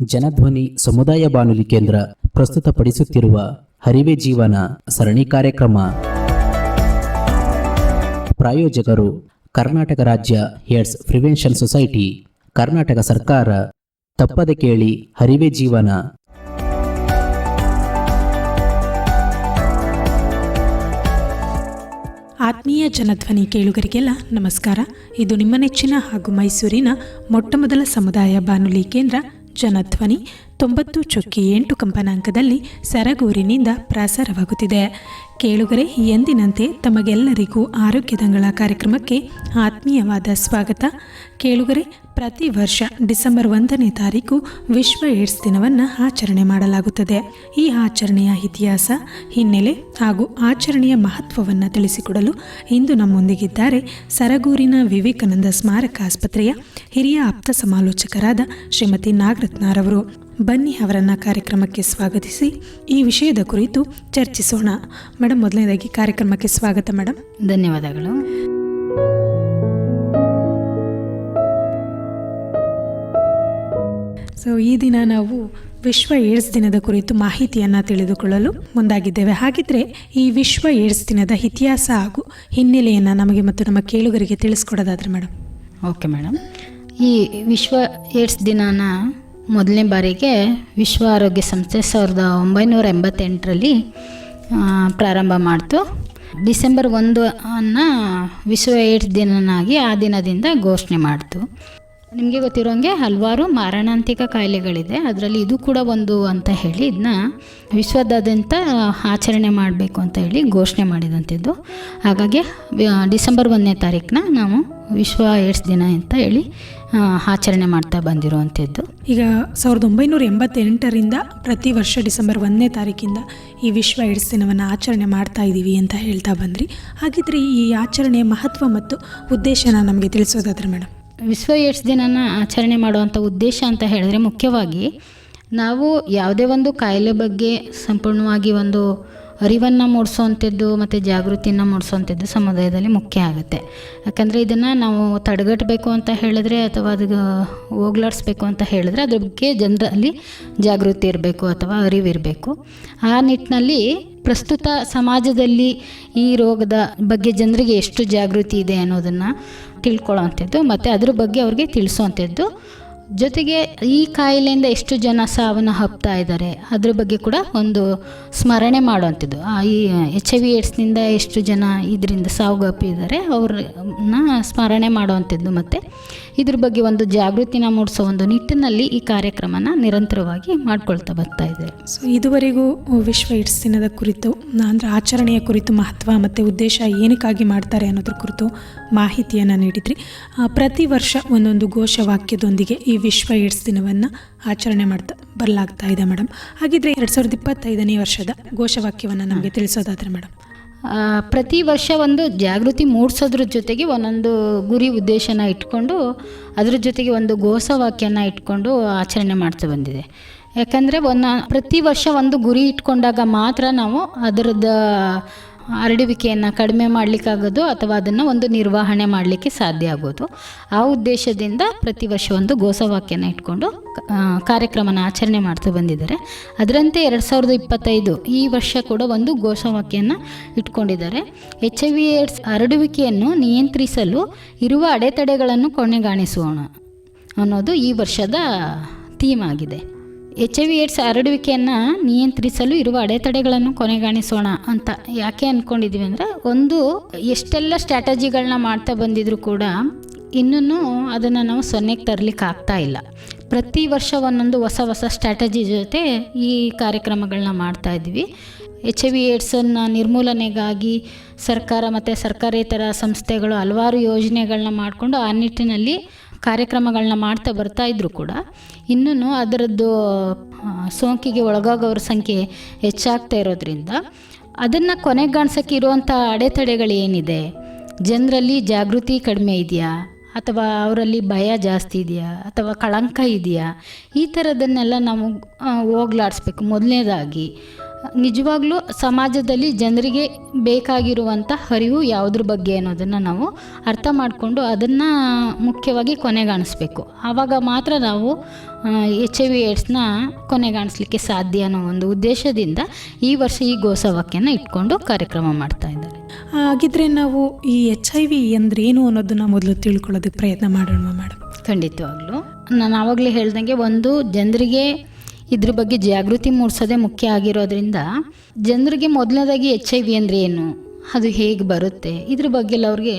ಜನಧ್ವನಿ ಸಮುದಾಯ ಬಾನುಲಿ ಕೇಂದ್ರ ಪ್ರಸ್ತುತಪಡಿಸುತ್ತಿರುವ ಹರಿವೆ ಜೀವನ ಸರಣಿ ಕಾರ್ಯಕ್ರಮ. ಪ್ರಾಯೋಜಕರು ಕರ್ನಾಟಕ ರಾಜ್ಯ ಏಡ್ಸ್ ಪ್ರಿವೆನ್ಷನ್ ಸೊಸೈಟಿ, ಕರ್ನಾಟಕ ಸರ್ಕಾರ. ತಪ್ಪದೆ ಕೇಳಿ ಹರಿವೆ ಜೀವನ. ಆತ್ಮೀಯ ಜನಧ್ವನಿ ಕೇಳುಗರಿಗೆಲ್ಲ ನಮಸ್ಕಾರ. ಇದು ನಿಮ್ಮ ನೆಚ್ಚಿನ ಹಾಗೂ ಮೈಸೂರಿನ ಮೊಟ್ಟಮೊದಲ ಸಮುದಾಯ ಬಾನುಲಿ ಕೇಂದ್ರ ಜನಧ್ವನಿ 90.8 ಕಂಪನಾಂಕದಲ್ಲಿ ಸರಗೂರಿನಿಂದ ಪ್ರಸಾರವಾಗುತ್ತಿದೆ. ಕೇಳುಗರೆ, ಎಂದಿನಂತೆ ತಮಗೆಲ್ಲರಿಗೂ ಆರೋಗ್ಯದಂಗಳ ಕಾರ್ಯಕ್ರಮಕ್ಕೆ ಆತ್ಮೀಯವಾದ ಸ್ವಾಗತ. ಕೇಳುಗರೆ, ಪ್ರತಿ ವರ್ಷ ಡಿಸೆಂಬರ್ 1ನೇ ತಾರೀಕು ವಿಶ್ವ ಏಡ್ಸ್ ದಿನವನ್ನು ಆಚರಣೆ ಮಾಡಲಾಗುತ್ತದೆ. ಈ ಆಚರಣೆಯ ಇತಿಹಾಸ, ಹಿನ್ನೆಲೆ ಹಾಗೂ ಆಚರಣೆಯ ಮಹತ್ವವನ್ನು ತಿಳಿಸಿಕೊಡಲು ಇಂದು ನಮ್ಮೊಂದಿಗಿದ್ದಾರೆ ಸರಗೂರಿನ ವಿವೇಕಾನಂದ ಸ್ಮಾರಕ ಆಸ್ಪತ್ರೆಯ ಹಿರಿಯ ಆಪ್ತ ಸಮಾಲೋಚಕರಾದ ಶ್ರೀಮತಿ ನಾಗರತ್ನರವರು. ಬನ್ನಿ ಅವರನ್ನು ಕಾರ್ಯಕ್ರಮಕ್ಕೆ ಸ್ವಾಗತಿಸಿ ಈ ವಿಷಯದ ಕುರಿತು ಚರ್ಚಿಸೋಣ. ಮೇಡಮ್, ಮೊದಲನೇದಾಗಿ ಕಾರ್ಯಕ್ರಮಕ್ಕೆ ಸ್ವಾಗತ ಮೇಡಮ್. ಧನ್ಯವಾದಗಳು. ಈ ದಿನ ನಾವು ವಿಶ್ವ ಏಡ್ಸ್ ದಿನದ ಕುರಿತು ಮಾಹಿತಿಯನ್ನು ತಿಳಿದುಕೊಳ್ಳಲು ಮುಂದಾಗಿದ್ದೇವೆ. ಹಾಗಿದ್ರೆ ಈ ವಿಶ್ವ ಏಡ್ಸ್ ದಿನದ ಇತಿಹಾಸ ಹಾಗೂ ಹಿನ್ನೆಲೆಯನ್ನು ನಮಗೆ ಮತ್ತು ನಮ್ಮ ಕೇಳುಗರಿಗೆ ತಿಳಿಸ್ಕೊಡೋದಾದ್ರೆ ಮೇಡಮ್. ಓಕೆ ಮೇಡಮ್, ಈ ವಿಶ್ವ ಏಡ್ಸ್ ದಿನಾನ ಮೊದಲನೇ ಬಾರಿಗೆ ವಿಶ್ವ ಆರೋಗ್ಯ ಸಂಸ್ಥೆ 1988ರಲ್ಲಿ ಪ್ರಾರಂಭ ಮಾಡ್ತು. ಡಿಸೆಂಬರ್ 1 ವಿಶ್ವ ಏಡ್ಸ್ ದಿನನಾಗಿ ಆ ದಿನದಿಂದ ಘೋಷಣೆ ಮಾಡ್ತು. ನಿಮಗೆ ಗೊತ್ತಿರೋಂಗೆ ಹಲವಾರು ಮಾರಣಾಂತಿಕ ಕಾಯಿಲೆಗಳಿದೆ, ಅದರಲ್ಲಿ ಇದು ಕೂಡ ಒಂದು ಅಂತ ಹೇಳಿ ಇದನ್ನ ವಿಶ್ವದಾದ್ಯಂತ ಆಚರಣೆ ಮಾಡಬೇಕು ಅಂತ ಹೇಳಿ ಘೋಷಣೆ ಮಾಡಿದಂಥದ್ದು. ಹಾಗಾಗಿ ಡಿಸೆಂಬರ್ 1ನೇ ತಾರೀಕನ್ನ ನಾವು ವಿಶ್ವ ಏಡ್ಸ್ ದಿನ ಅಂತ ಹೇಳಿ ಆಚರಣೆ ಮಾಡ್ತಾ ಬಂದಿರುವಂಥದ್ದು. ಈಗ 1988ರಿಂದ ಪ್ರತಿ ವರ್ಷ ಡಿಸೆಂಬರ್ 1ನೇ ತಾರೀಕಿಂದ ಈ ವಿಶ್ವ ಏಡ್ಸ್ ದಿನವನ್ನು ಆಚರಣೆ ಮಾಡ್ತಾ ಇದ್ದೀವಿ ಅಂತ ಹೇಳ್ತಾ ಬಂದ್ರಿ. ಹಾಗಿದ್ರೆ ಈ ಆಚರಣೆಯ ಮಹತ್ವ ಮತ್ತು ಉದ್ದೇಶನ ನಮಗೆ ತಿಳಿಸೋದಾದ್ರೆ ಮೇಡಮ್. ವಿಶ್ವ ಏಡ್ಸ್ ದಿನನ ಆಚರಣೆ ಮಾಡುವಂಥ ಉದ್ದೇಶ ಅಂತ ಹೇಳಿದ್ರೆ, ಮುಖ್ಯವಾಗಿ ನಾವು ಯಾವುದೇ ಒಂದು ಕಾಯಿಲೆ ಬಗ್ಗೆ ಸಂಪೂರ್ಣವಾಗಿ ಒಂದು ಅರಿವನ್ನು ಮೂಡಿಸೋವಂಥದ್ದು ಮತ್ತು ಜಾಗೃತಿಯನ್ನು ಮೂಡಿಸೋವಂಥದ್ದು ಸಮುದಾಯದಲ್ಲಿ ಮುಖ್ಯ ಆಗುತ್ತೆ. ಯಾಕಂದರೆ ಇದನ್ನು ನಾವು ತಡೆಗಟ್ಟಬೇಕು ಅಂತ ಹೇಳಿದ್ರೆ ಅಥವಾ ಅದು ಹೋಗ್ಲಾಡಿಸ್ಬೇಕು ಅಂತ ಹೇಳಿದ್ರೆ ಅದ್ರ ಬಗ್ಗೆ ಜನರಲ್ಲಿ ಜಾಗೃತಿ ಇರಬೇಕು ಅಥವಾ ಅರಿವಿರಬೇಕು. ಆ ನಿಟ್ಟಿನಲ್ಲಿ ಪ್ರಸ್ತುತ ಸಮಾಜದಲ್ಲಿ ಈ ರೋಗದ ಬಗ್ಗೆ ಜನರಿಗೆ ಎಷ್ಟು ಜಾಗೃತಿ ಇದೆ ಅನ್ನೋದನ್ನು ತಿಳ್ಕೊಳ್ಳೋವಂಥದ್ದು ಮತ್ತು ಅದ್ರ ಬಗ್ಗೆ ಅವ್ರಿಗೆ ತಿಳಿಸೋವಂಥದ್ದು. ಜೊತೆಗೆ ಈ ಕಾಯಿಲೆಯಿಂದ ಎಷ್ಟು ಜನ ಸಾವನ್ನು ಅಪ್ತಾ ಇದ್ದಾರೆ ಅದ್ರ ಬಗ್ಗೆ ಕೂಡ ಒಂದು ಸ್ಮರಣೆ ಮಾಡುವಂಥದ್ದು. ಈ HIV ಏಡ್ಸ್ನಿಂದ ಎಷ್ಟು ಜನ ಇದರಿಂದ ಸಾವನ್ನಪ್ಪಿದ್ದಾರೆ ಅವ್ರನ್ನ ಸ್ಮರಣೆ ಮಾಡುವಂಥದ್ದು ಮತ್ತು ಇದ್ರ ಬಗ್ಗೆ ಒಂದು ಜಾಗೃತಿನ ಮೂಡಿಸೋ ಒಂದು ನಿಟ್ಟಿನಲ್ಲಿ ಈ ಕಾರ್ಯಕ್ರಮನ ನಿರಂತರವಾಗಿ ಮಾಡ್ಕೊಳ್ತಾ ಬರ್ತಾ ಇದೆ. ಇದುವರೆಗೂ ವಿಶ್ವ ಏಡ್ಸ್ ದಿನದ ಕುರಿತು ಅಂದರೆ ಆಚರಣೆಯ ಕುರಿತು ಮಹತ್ವ ಮತ್ತು ಉದ್ದೇಶ ಏನಕ್ಕಾಗಿ ಮಾಡ್ತಾರೆ ಅನ್ನೋದ್ರ ಕುರಿತು ಮಾಹಿತಿಯನ್ನು ನೀಡಿದ್ರಿ. ಪ್ರತಿ ವರ್ಷ ಒಂದೊಂದು ಘೋಷವಾಕ್ಯದೊಂದಿಗೆ ಈ ವಿಶ್ವ ಏಡ್ಸ್ ದಿನವನ್ನು ಆಚರಣೆ ಮಾಡ್ತಾ ಬರಲಾಗ್ತಾ ಇದೆ ಮೇಡಮ್. ಹಾಗಿದ್ರೆ 2025ನೇ ವರ್ಷದ ಘೋಷವಾಕ್ಯವನ್ನು ನಮಗೆ ತಿಳಿಸೋದಾದ್ರೆ ಮೇಡಮ್. ಪ್ರತಿ ವರ್ಷ ಒಂದು ಜಾಗೃತಿ ಮೂಡಿಸೋದ್ರ ಜೊತೆಗೆ ಒಂದೊಂದು ಗುರಿ ಉದ್ದೇಶನ ಇಟ್ಕೊಂಡು ಅದ್ರ ಜೊತೆಗೆ ಒಂದು ಘೋಷವಾಕ್ಯನ ಇಟ್ಕೊಂಡು ಆಚರಣೆ ಮಾಡ್ತಾ ಬಂದಿದೆ. ಯಾಕಂದರೆ ಪ್ರತಿ ವರ್ಷ ಒಂದು ಗುರಿ ಇಟ್ಕೊಂಡಾಗ ಮಾತ್ರ ನಾವು ಅದರದ್ದು ಹರಡುವಿಕೆಯನ್ನು ಕಡಿಮೆ ಮಾಡಲಿಕ್ಕಾಗೋದು ಅಥವಾ ಅದನ್ನು ಒಂದು ನಿರ್ವಹಣೆ ಮಾಡಲಿಕ್ಕೆ ಸಾಧ್ಯ ಆಗೋದು. ಆ ಉದ್ದೇಶದಿಂದ ಪ್ರತಿ ವರ್ಷ ಒಂದು ಘೋಷವಾಕ್ಯನ ಇಟ್ಕೊಂಡು ಕಾರ್ಯಕ್ರಮನ ಆಚರಣೆ ಮಾಡ್ತಾ ಬಂದಿದ್ದಾರೆ. ಅದರಂತೆ 2025 ಈ ವರ್ಷ ಕೂಡ ಒಂದು ಘೋಷವಾಕ್ಯನ ಇಟ್ಕೊಂಡಿದ್ದಾರೆ. HIV ಏಡ್ಸ್ ಹರಡುವಿಕೆಯನ್ನು ನಿಯಂತ್ರಿಸಲು ಇರುವ ಅಡೆತಡೆಗಳನ್ನು ಕೊನೆಗಾಣಿಸೋಣ ಅನ್ನೋದು ಈ ವರ್ಷದ ಥೀಮ್ ಆಗಿದೆ. HIV ಏಡ್ಸ್ ಹರಡುವಿಕೆಯನ್ನು ನಿಯಂತ್ರಿಸಲು ಇರುವ ಅಡೆತಡೆಗಳನ್ನು ಕೊನೆಗಾಣಿಸೋಣ ಅಂತ ಯಾಕೆ ಅಂದ್ಕೊಂಡಿದ್ದೀವಿ ಅಂದರೆ, ಒಂದು ಎಷ್ಟೆಲ್ಲ ಸ್ಟ್ರಾಟಜಿಗಳನ್ನ ಮಾಡ್ತಾ ಬಂದಿದ್ರು ಕೂಡ ಇನ್ನೂ ಅದನ್ನು ನಾವು ಸೊನ್ನೆಗೆ ತರಲಿಕ್ಕೆ ಆಗ್ತಾ ಇಲ್ಲ. ಪ್ರತಿ ವರ್ಷ ಒಂದೊಂದು ಹೊಸ ಸ್ಟ್ರಾಟಜಿ ಜೊತೆ ಈ ಕಾರ್ಯಕ್ರಮಗಳನ್ನ ಮಾಡ್ತಾ ಇದ್ವಿ. HIV ಏಡ್ಸನ್ನು ನಿರ್ಮೂಲನೆಗಾಗಿ ಸರ್ಕಾರ ಮತ್ತು ಸರ್ಕಾರೇತರ ಸಂಸ್ಥೆಗಳು ಹಲವಾರು ಯೋಜನೆಗಳನ್ನ ಮಾಡಿಕೊಂಡು ಆ ನಿಟ್ಟಿನಲ್ಲಿ ಕಾರ್ಯಕ್ರಮಗಳನ್ನ ಮಾಡ್ತಾ ಬರ್ತಾ ಇದ್ದರೂ ಕೂಡ ಇನ್ನೂ ಅದರದ್ದು ಸೋಂಕಿಗೆ ಒಳಗಾಗೋರ ಸಂಖ್ಯೆ ಹೆಚ್ಚಾಗ್ತಾ ಇರೋದ್ರಿಂದ ಅದನ್ನು ಕೊನೆಗಾಣಿಸೋಕ್ಕೆ ಇರುವಂಥ ಅಡೆತಡೆಗಳು ಏನಿದೆ, ಜನರಲ್ಲಿ ಜಾಗೃತಿ ಕಡಿಮೆ ಇದೆಯಾ ಅಥವಾ ಅವರಲ್ಲಿ ಭಯ ಜಾಸ್ತಿ ಇದೆಯಾ ಅಥವಾ ಕಳಂಕ ಇದೆಯಾ, ಈ ಥರದನ್ನೆಲ್ಲ ನಾವು ಹೋಗ್ಲಾಡಿಸ್ಬೇಕು. ಮೊದಲನೇದಾಗಿ ನಿಜವಾಗ್ಲೂ ಸಮಾಜದಲ್ಲಿ ಜನರಿಗೆ ಬೇಕಾಗಿರುವಂಥ ಅರಿವು ಯಾವುದ್ರ ಬಗ್ಗೆ ಅನ್ನೋದನ್ನು ನಾವು ಅರ್ಥ ಮಾಡಿಕೊಂಡು ಅದನ್ನು ಮುಖ್ಯವಾಗಿ ಕೊನೆಗಾಣಿಸ್ಬೇಕು. ಆವಾಗ ಮಾತ್ರ ನಾವು HIV ಏಡ್ಸ್ನ ಕೊನೆಗಾಣಿಸ್ಲಿಕ್ಕೆ ಸಾಧ್ಯ ಅನ್ನೋ ಒಂದು ಉದ್ದೇಶದಿಂದ ಈ ವರ್ಷ ಈ ಘೋಷವಾಕ್ಯನ ಇಟ್ಕೊಂಡು ಕಾರ್ಯಕ್ರಮ ಮಾಡ್ತಾ ಇದ್ದಾರೆ. ಹಾಗಿದ್ರೆ ನಾವು ಈ HIV ಅಂದ್ರೆ ಏನು ಅನ್ನೋದನ್ನ ಮೊದಲು ತಿಳ್ಕೊಳ್ಳೋದಕ್ಕೆ ಪ್ರಯತ್ನ ಮಾಡೋಣ ಮೇಡಮ್. ಖಂಡಿತವಾಗ್ಲೂ ನಾನು ಆವಾಗಲೇ ಹೇಳ್ದಂಗೆ ಒಂದು ಜನರಿಗೆ ಇದ್ರ ಬಗ್ಗೆ ಜಾಗೃತಿ ಮೂಡಿಸೋದೇ ಮುಖ್ಯ ಆಗಿರೋದ್ರಿಂದ ಜನರಿಗೆ ಮೊದಲನೇದಾಗಿ HIV ಅಂದರೆ ಏನು, ಅದು ಹೇಗೆ ಬರುತ್ತೆ, ಇದ್ರ ಬಗ್ಗೆ ಎಲ್ಲ ಅವ್ರಿಗೆ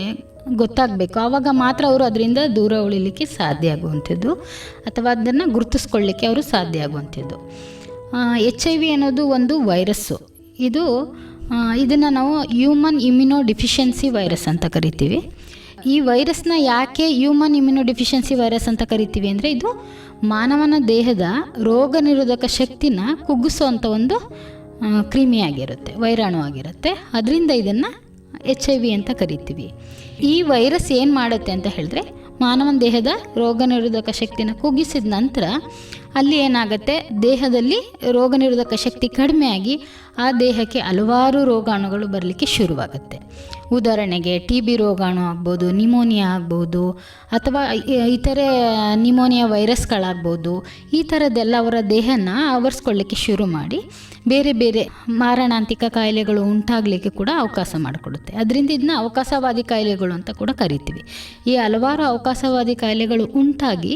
ಗೊತ್ತಾಗಬೇಕು. ಆವಾಗ ಮಾತ್ರ ಅವರು ಅದರಿಂದ ದೂರ ಉಳಿಲಿಕ್ಕೆ ಸಾಧ್ಯ ಆಗುವಂಥದ್ದು ಅಥವಾ ಅದನ್ನು ಗುರುತಿಸ್ಕೊಳ್ಳಿಕ್ಕೆ ಅವರು ಸಾಧ್ಯ ಆಗುವಂಥದ್ದು. HIV ಅನ್ನೋದು ಒಂದು ವೈರಸ್ಸು. ಇದನ್ನು ನಾವು ಹ್ಯೂಮನ್ ಇಮ್ಯುನೋ ಡಿಫಿಷಿಯನ್ಸಿ ವೈರಸ್ ಅಂತ ಕರಿತೀವಿ. ಈ ವೈರಸ್ನ ಯಾಕೆ ಹ್ಯೂಮನ್ ಇಮ್ಯುನೋ ಡಿಫಿಷಿಯನ್ಸಿ ವೈರಸ್ ಅಂತ ಕರಿತೀವಿ ಅಂದರೆ ಇದು ಮಾನವನ ದೇಹದ ರೋಗ ನಿರೋಧಕ ಶಕ್ತಿನ ಕುಗ್ಗಿಸುವಂಥ ಒಂದು ಕ್ರಿಮಿಯಾಗಿರುತ್ತೆ, ವೈರಾಣು ಆಗಿರುತ್ತೆ. ಅದರಿಂದ ಇದನ್ನು HIV ಅಂತ ಕರಿತೀವಿ. ಈ ವೈರಸ್ ಏನು ಮಾಡುತ್ತೆ ಅಂತ ಹೇಳಿದ್ರೆ ಮಾನವನ ದೇಹದ ರೋಗ ನಿರೋಧಕ ಶಕ್ತಿನ ಕುಗ್ಗಿಸಿದ ನಂತರ ಅಲ್ಲಿ ಏನಾಗುತ್ತೆ, ದೇಹದಲ್ಲಿ ರೋಗ ನಿರೋಧಕ ಶಕ್ತಿ ಕಡಿಮೆಯಾಗಿ ಆ ದೇಹಕ್ಕೆ ಹಲವಾರು ರೋಗಾಣುಗಳು ಬರಲಿಕ್ಕೆ ಶುರುವಾಗುತ್ತೆ. ಉದಾಹರಣೆಗೆ TB ರೋಗಾಣು ಆಗ್ಬೋದು, ನಿಮೋನಿಯಾ ಆಗ್ಬೋದು, ಅಥವಾ ಇತರೆ ನಿಮೋನಿಯಾ ವೈರಸ್ಗಳಾಗ್ಬೋದು. ಈ ಥರದ್ದೆಲ್ಲ ಅವರ ದೇಹನ ಆವರಿಸ್ಕೊಳ್ಳಿಕ್ಕೆ ಶುರು ಮಾಡಿ ಬೇರೆ ಬೇರೆ ಮಾರಣಾಂತಿಕ ಕಾಯಿಲೆಗಳು ಉಂಟಾಗಲಿಕ್ಕೆ ಕೂಡ ಅವಕಾಶ ಮಾಡಿಕೊಡುತ್ತೆ. ಅದರಿಂದ ಇದನ್ನ ಅವಕಾಶವಾದಿ ಕಾಯಿಲೆಗಳು ಅಂತ ಕೂಡ ಕರಿತೀವಿ. ಈ ಹಲವಾರು ಅವಕಾಶವಾದಿ ಕಾಯಿಲೆಗಳು ಉಂಟಾಗಿ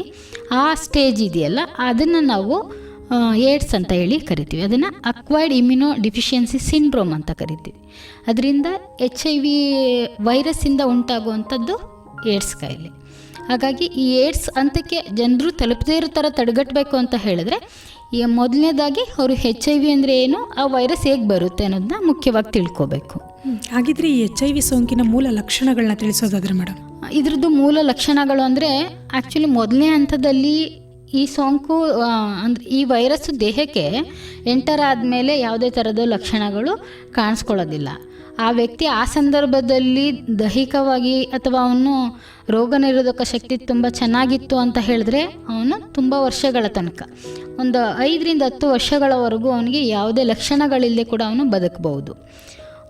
ಆ ಸ್ಟೇಜ್ ಇದೆಯಲ್ಲ ಅದನ್ನು ನಾವು ಏಡ್ಸ್ ಅಂತ ಹೇಳಿ ಕರಿತೀವಿ. ಅದನ್ನು ಅಕ್ವೈರ್ಡ್ ಇಮ್ಯುನೋ ಡಿಫಿಷಿಯನ್ಸಿ ಸಿಂಡ್ರೋಮ್ ಅಂತ ಕರಿತೀವಿ. ಅದರಿಂದ HIV ವೈರಸ್ಸಿಂದ ಉಂಟಾಗುವಂಥದ್ದು ಏಡ್ಸ್ ಕಾಯಿಲೆ. ಹಾಗಾಗಿ ಈ ಏಡ್ಸ್ ಹಂತಕ್ಕೆ ಜನರು ತಲುಪದೇ ಇರೋ ಥರ ತಡೆಗಟ್ಟಬೇಕು ಅಂತ ಹೇಳಿದ್ರೆ ಈ ಮೊದಲನೇದಾಗಿ ಅವರು HIV ಅಂದರೆ ಏನು, ಆ ವೈರಸ್ ಹೇಗೆ ಬರುತ್ತೆ ಅನ್ನೋದನ್ನ ಮುಖ್ಯವಾಗಿ ತಿಳ್ಕೋಬೇಕು. ಹಾಗಿದ್ರೆ ಈ HIV ಸೋಂಕಿನ ಮೂಲ ಲಕ್ಷಣಗಳನ್ನ ತಿಳಿಸೋದಾದ್ರೆ ಮೇಡಮ್? ಇದ್ರದ್ದು ಮೂಲ ಲಕ್ಷಣಗಳು ಅಂದರೆ ಆ್ಯಕ್ಚುಲಿ ಮೊದಲನೇ ಹಂತದಲ್ಲಿ ಈ ಸೋಂಕು ಅಂದರೆ ಈ ವೈರಸ್ಸು ದೇಹಕ್ಕೆ ಎಂಟರ್ ಆದಮೇಲೆ ಯಾವುದೇ ಥರದ ಲಕ್ಷಣಗಳು ಕಾಣಿಸ್ಕೊಳ್ಳೋದಿಲ್ಲ. ಆ ವ್ಯಕ್ತಿ ಆ ಸಂದರ್ಭದಲ್ಲಿ ದೈಹಿಕವಾಗಿ ಅಥವಾ ಅವನು ರೋಗ ನಿರೋಧಕ ಶಕ್ತಿ ತುಂಬ ಚೆನ್ನಾಗಿತ್ತು ಅಂತ ಹೇಳಿದ್ರೆ ಅವನು ತುಂಬ ವರ್ಷಗಳ ತನಕ, ಒಂದು 5ರಿಂದ 10 ವರ್ಷಗಳವರೆಗೂ ಅವನಿಗೆ ಯಾವುದೇ ಲಕ್ಷಣಗಳಿಲ್ಲದೆ ಕೂಡ ಅವನು ಬದುಕಬಹುದು.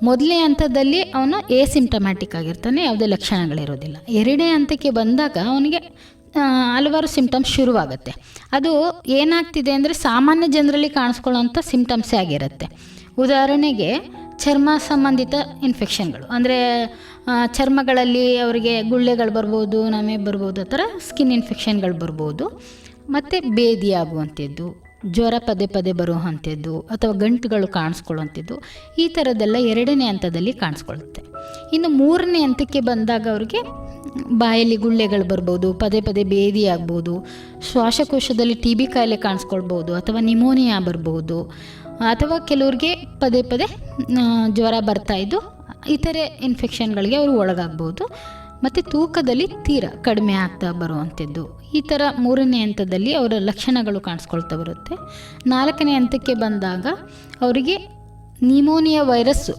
ಮೊದಲನೇ ಹಂತದಲ್ಲಿ ಅವನು ಎಸಿಂಪ್ಟಮ್ಯಾಟಿಕ್ ಆಗಿರ್ತಾನೆ, ಯಾವುದೇ ಲಕ್ಷಣಗಳಿರೋದಿಲ್ಲ. ಎರಡನೇ ಹಂತಕ್ಕೆ ಬಂದಾಗ ಅವನಿಗೆ ಹಲವಾರು ಸಿಂಪ್ಟಮ್ಸ್ ಶುರುವಾಗುತ್ತೆ. ಅದು ಏನಾಗ್ತಿದೆ ಅಂದರೆ ಸಾಮಾನ್ಯ ಜನರಲ್ಲಿ ಕಾಣಿಸ್ಕೊಳ್ಳೋಂಥ ಸಿಂಪ್ಟಮ್ಸೇ ಆಗಿರುತ್ತೆ. ಉದಾಹರಣೆಗೆ ಚರ್ಮ ಸಂಬಂಧಿತ ಇನ್ಫೆಕ್ಷನ್ಗಳು, ಅಂದರೆ ಚರ್ಮಗಳಲ್ಲಿ ಅವರಿಗೆ ಗುಳ್ಳೆಗಳು ಬರ್ಬೋದು, ನಮೆ ಬರ್ಬೋದು, ಆ ಥರ ಸ್ಕಿನ್ ಇನ್ಫೆಕ್ಷನ್ಗಳು ಬರ್ಬೋದು. ಮತ್ತು ಬೇದಿ ಆಗುವಂಥದ್ದು, ಜ್ವರ ಪದೇ ಪದೇ ಬರುವಂಥದ್ದು ಅಥವಾ ಗಂಟುಗಳು ಕಾಣಿಸ್ಕೊಳ್ಳುವಂಥದ್ದು, ಈ ಥರದ್ದೆಲ್ಲ ಎರಡನೇ ಹಂತದಲ್ಲಿ ಕಾಣಿಸ್ಕೊಳ್ಳುತ್ತೆ. ಇನ್ನು ಮೂರನೇ ಹಂತಕ್ಕೆ ಬಂದಾಗ ಅವ್ರಿಗೆ ಬಾಯಲ್ಲಿ ಗುಳ್ಳೆಗಳು ಬರ್ಬೋದು, ಪದೇ ಪದೇ ಬೇದಿ ಆಗ್ಬೋದು, ಶ್ವಾಸಕೋಶದಲ್ಲಿ TB ಕಾಯಿಲೆ ಕಾಣಿಸ್ಕೊಳ್ಬೋದು, ಅಥವಾ ನಿಮೋನಿಯಾ ಬರ್ಬೋದು, ಅಥವಾ ಕೆಲವ್ರಿಗೆ ಪದೇ ಪದೇ ಜ್ವರ ಬರ್ತಾಯಿದ್ದು ಇತರೆ ಇನ್ಫೆಕ್ಷನ್ಗಳಿಗೆ ಅವರು ಒಳಗಾಗ್ಬೋದು. ಮತ್ತು ತೂಕದಲ್ಲಿ ತೀರಾ ಕಡಿಮೆ ಆಗ್ತಾ ಬರುವಂಥದ್ದು, ಈ ಥರ ಮೂರನೇ ಹಂತದಲ್ಲಿ ಅವರ ಲಕ್ಷಣಗಳು ಕಾಣಿಸ್ಕೊಳ್ತಾ ಬರುತ್ತೆ. 4ನೇ ಹಂತಕ್ಕೆ ಬಂದಾಗ ಅವರಿಗೆ ನಿಮೋನಿಯಾ ವೈರಸ್ಸು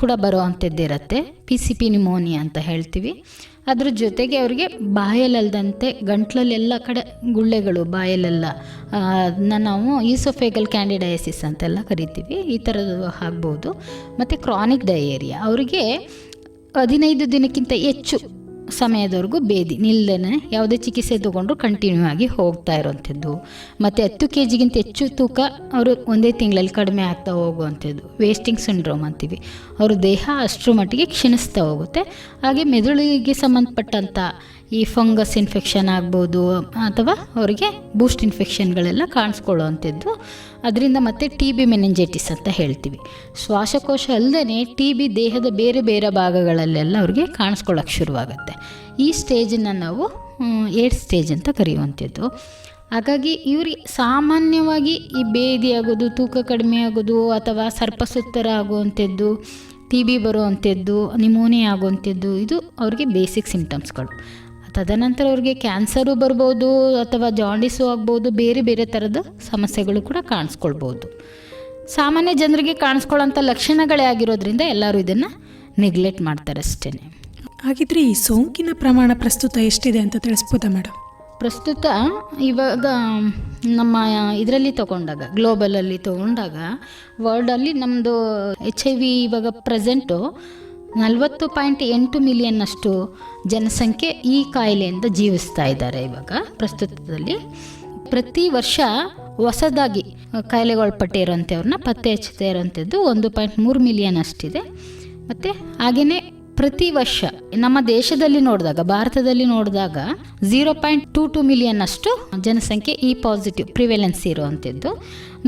ಕೂಡ ಬರುವಂಥದ್ದಿರುತ್ತೆ, PCP ನಿಮೋನಿಯಾ ಅಂತ ಹೇಳ್ತೀವಿ. ಅದ್ರ ಜೊತೆಗೆ ಅವರಿಗೆ ಬಾಯಲ್ಲದಂತೆ ಗಂಟ್ಲಲ್ಲೆಲ್ಲ ಕಡೆ ಗುಳ್ಳೆಗಳು, ಬಾಯಲ್ಲೆಲ್ಲ ಅದನ್ನ ನಾವು ಈಸೋಫೇಗಲ್ ಕ್ಯಾಂಡಿಡೈಸಿಸ್ ಅಂತೆಲ್ಲ ಕರಿತೀವಿ, ಈ ಥರದ್ದು ಆಗ್ಬೋದು. ಮತ್ತು ಕ್ರಾನಿಕ್ ಡಯೇರಿಯಾ, ಅವರಿಗೆ 15 ದಿನಕ್ಕಿಂತ ಹೆಚ್ಚು ಸಮಯದವರೆಗೂ ಬೇದಿ ನಿಲ್ಲದೇ ಯಾವುದೇ ಚಿಕಿತ್ಸೆ ತೊಗೊಂಡ್ರು ಕಂಟಿನ್ಯೂ ಆಗಿ ಹೋಗ್ತಾ ಇರೋವಂಥದ್ದು. ಮತ್ತು 10 kgಗಿಂತ ಹೆಚ್ಚು ತೂಕ ಅವರು ಒಂದೇ ತಿಂಗಳಲ್ಲಿ ಕಡಿಮೆ ಆಗ್ತಾ ಹೋಗುವಂಥದ್ದು, ವೇಸ್ಟಿಂಗ್ ಸಿಂಡ್ರೋಮ್ ಅಂತೀವಿ. ಅವ್ರ ದೇಹ ಅಷ್ಟರ ಮಟ್ಟಿಗೆ ಕ್ಷೀಣಿಸ್ತಾ ಹೋಗುತ್ತೆ. ಹಾಗೆ ಮೆದುಳಿಗೆ ಸಂಬಂಧಪಟ್ಟಂಥ ಈ ಫಂಗಸ್ ಇನ್ಫೆಕ್ಷನ್ ಆಗ್ಬೋದು, ಅಥವಾ ಅವರಿಗೆ ಬೂಸ್ಟ್ ಇನ್ಫೆಕ್ಷನ್ಗಳೆಲ್ಲ ಕಾಣಿಸ್ಕೊಳ್ಳುವಂಥದ್ದು. ಅದರಿಂದ ಮತ್ತು TB ಮೆನಿಂಜೈಟಿಸ್ ಅಂತ ಹೇಳ್ತೀವಿ. ಶ್ವಾಸಕೋಶ ಅಲ್ಲದೆ TB ದೇಹದ ಬೇರೆ ಬೇರೆ ಭಾಗಗಳಲ್ಲೆಲ್ಲ ಅವ್ರಿಗೆ ಕಾಣಿಸ್ಕೊಳ್ಳೋಕೆ ಶುರುವಾಗುತ್ತೆ. ಈ ಸ್ಟೇಜನ್ನು ನಾವು ಏಡ್ಸ್ ಸ್ಟೇಜ್ ಅಂತ ಕರೆಯುವಂಥದ್ದು. ಹಾಗಾಗಿ ಇವ್ರಿಗೆ ಸಾಮಾನ್ಯವಾಗಿ ಈ ಬೇದಿ ಆಗೋದು, ತೂಕ ಕಡಿಮೆ ಆಗೋದು, ಅಥವಾ ಸರ್ಪಸುತ್ತರ ಆಗುವಂಥದ್ದು, TB ಬರುವಂಥದ್ದು, ನಿಮೋನಿಯಾ ಆಗುವಂಥದ್ದು, ಇದು ಅವ್ರಿಗೆ ಬೇಸಿಕ್ ಸಿಂಪ್ಟಮ್ಸ್ಗಳು. ತದನಂತರ ಅವ್ರಿಗೆ ಕ್ಯಾನ್ಸರು ಬರ್ಬೋದು, ಅಥವಾ ಜಾಂಡಿಸು ಆಗ್ಬೋದು, ಬೇರೆ ಬೇರೆ ಥರದ ಸಮಸ್ಯೆಗಳು ಕೂಡ ಕಾಣಿಸ್ಕೊಳ್ಬೋದು. ಸಾಮಾನ್ಯ ಜನರಿಗೆ ಕಾಣಿಸ್ಕೊಳ್ಳೋಂಥ ಲಕ್ಷಣಗಳೇ ಆಗಿರೋದ್ರಿಂದ ಎಲ್ಲರೂ ಇದನ್ನು ನೆಗ್ಲೆಕ್ಟ್ ಮಾಡ್ತಾರೆ ಅಷ್ಟೇ. ಹಾಗಿದ್ರೆ ಈ ಸೋಂಕಿನ ಪ್ರಮಾಣ ಪ್ರಸ್ತುತ ಎಷ್ಟಿದೆ ಅಂತ ತಿಳಿಸ್ಬೋದಾ ಮೇಡಮ್? ಪ್ರಸ್ತುತ ಇವಾಗ ನಮ್ಮ ಇದರಲ್ಲಿ ತೊಗೊಂಡಾಗ ಗ್ಲೋಬಲಲ್ಲಿ ತೊಗೊಂಡಾಗ ವರ್ಲ್ಡಲ್ಲಿ ನಮ್ಮದು HIV ಇವಾಗ ಪ್ರೆಸೆಂಟು 40.8 ಮಿಲಿಯನ್ನಷ್ಟು ಜನಸಂಖ್ಯೆ ಈ ಕಾಯಿಲೆಯಿಂದ ಜೀವಿಸ್ತಾ ಇದ್ದಾರೆ. ಇವಾಗ ಪ್ರಸ್ತುತದಲ್ಲಿ ಪ್ರತಿ ವರ್ಷ ಹೊಸದಾಗಿ ಕಾಯಿಲೆಗೊಳಪಟ್ಟಿರೋಂಥವ್ರನ್ನ ಪತ್ತೆ ಹಚ್ಚುತ್ತಾ ಇರೋಂಥದ್ದು 1.3 ಮಿಲಿಯನ್ ಅಷ್ಟಿದೆ. ಮತ್ತು ಹಾಗೆಯೇ ಪ್ರತಿ ವರ್ಷ ನಮ್ಮ ದೇಶದಲ್ಲಿ ನೋಡಿದಾಗ, ಭಾರತದಲ್ಲಿ ನೋಡಿದಾಗ 0.22 ಮಿಲಿಯನ್ ಅಷ್ಟು ಜನಸಂಖ್ಯೆ ಈ ಪಾಸಿಟಿವ್ ಪ್ರಿವೆಲೆನ್ಸ್ ಇರುವಂಥದ್ದು.